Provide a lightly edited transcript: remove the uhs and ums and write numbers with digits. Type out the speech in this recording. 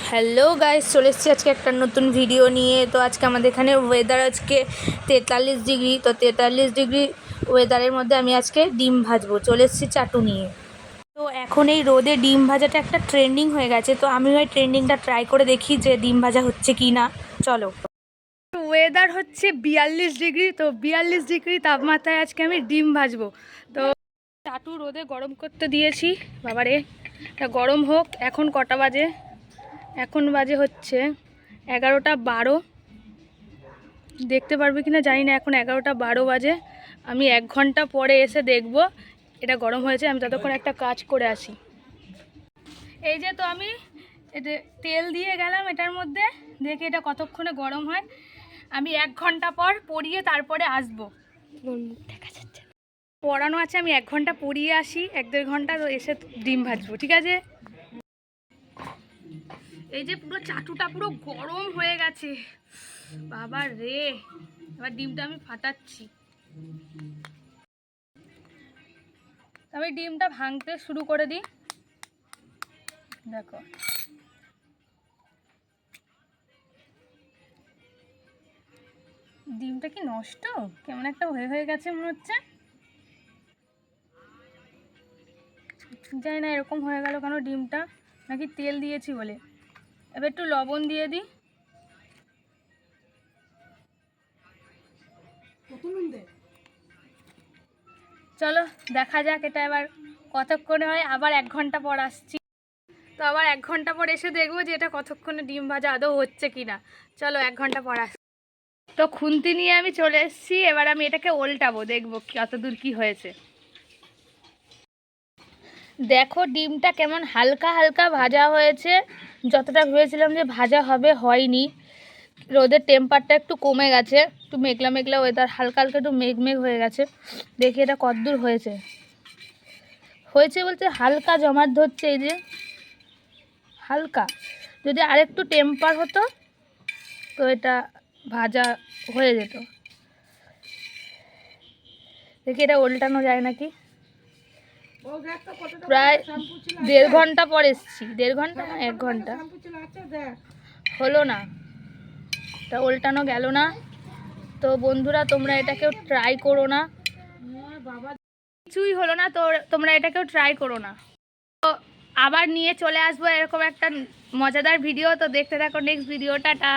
Hello guys, চলে এসেছি আজকে একটা নতুন ভিডিও নিয়ে। তো আজকে আমাদের এখানে ওয়েদার আজকে 43 ডিগ্রি। তো 43 ডিগ্রি ওয়েদারের মধ্যে আমি আজকে ডিম ভাজবো। চলে এসেছি চাটু নিয়ে। তো এখন এই রোদে ডিম ভাজাটা একটা ট্রেন্ডিং হয়ে গেছে। তো আমি ওই ট্রেন্ডিংটা ট্রাই করে দেখি যে ডিম ভাজা হচ্ছে কি না। চলো। ওয়েদার হচ্ছে 42 ডিগ্রি। তো 42 ডিগ্রি তাপমাত্রায় আজকে আমি ডিম ভাজবো। তো চাটু রোদে গরম করতে দিয়েছি। বাবারে, এটা গরম হোক। এখন কটা বাজে? এখন বাজে হচ্ছে 11টা 12। দেখতে পারবে কি না জানি না। এখন 11টা 12 বাজে। আমি 1 ঘন্টা পরে এসে দেখব এটা গরম হয়েছে। আমি ততক্ষণ একটা কাজ করে আসি। এই যে, তো আমি এটা তেল দিয়ে গেলাম এটার মধ্যে, দেখে এটা কতক্ষণে গরম হয়। আমি 1 ঘন্টা পর পরিয়ে তারপরে আসবো। দেখা যাচ্ছে পড়ানো আছে, আমি 1 ঘন্টা পরিয়ে আসি, 1-1.5 ঘন্টা। তো এসে ডিম ভাজবো, ঠিক আছে? এই যে পুরো চাটুটা পুরো গরম হয়ে গেছে। বাবা রে, এবার ডিমটা আমি ফাটাচ্ছি। আমি ডিমটা ভাঙতে শুরু করে দিই। দেখো, ডিমটা কি নষ্ট? কেমন একটা হয়ে গেছে মনে হচ্ছে। জানি না এরকম হয়ে গেল কেন ডিমটা, নাকি তেল দিয়েছি বলে। এবার একটু লবণ দিয়ে দিই। চলো দেখা যাক এটা এবার কতক্ষণে হয়। আবার 1 ঘন্টা পর আসছি। তো আবার 1 ঘন্টা পর এসে দেখবো যে এটা কতক্ষণে ডিম ভাজা আদৌ হচ্ছে কিনা। চলো 1 ঘন্টা পর আসছি। তো খুন্তি নিয়ে আমি চলে এসেছি। এবার আমি এটাকে উল্টাবো, দেখবো কতদূর কি হয়েছে। দেখো ডিমটা কেমন হালকা হালকা ভাজা হয়েছে। যতটা ভেবেছিলাম যে ভাজা হবে হয়নি। রোদের টেম্পারটা একটু কমে গেছে, একটু মেঘলা মেঘলা ওয়েদার, হালকা হালকা একটু মেঘ হয়ে গেছে। দেখি এটা কতদূর হয়েছে। হয়েছে বলতে হালকা জমাট ধরছে, এই যে হালকা। যদি আরেকটু টেম্পার হতো তো এটা ভাজা হয়ে যেত। দেখি এটা উল্টানো যায় নাকি। প্রায় 1.5 ঘন্টা পর এসছি। 1.5 ঘন্টা না 1 ঘন্টা হলো না, এটা উল্টানো গেল না। তো বন্ধুরা, তোমরা এটা কেউ ট্রাই করো না। কিছুই হলো না, তো তোমরা এটা কেউ ট্রাই করো না। তো আবার নিয়ে চলে আসবো এরকম একটা মজাদার ভিডিও। তো দেখতে থাকো নেক্সট ভিডিও। টাটা।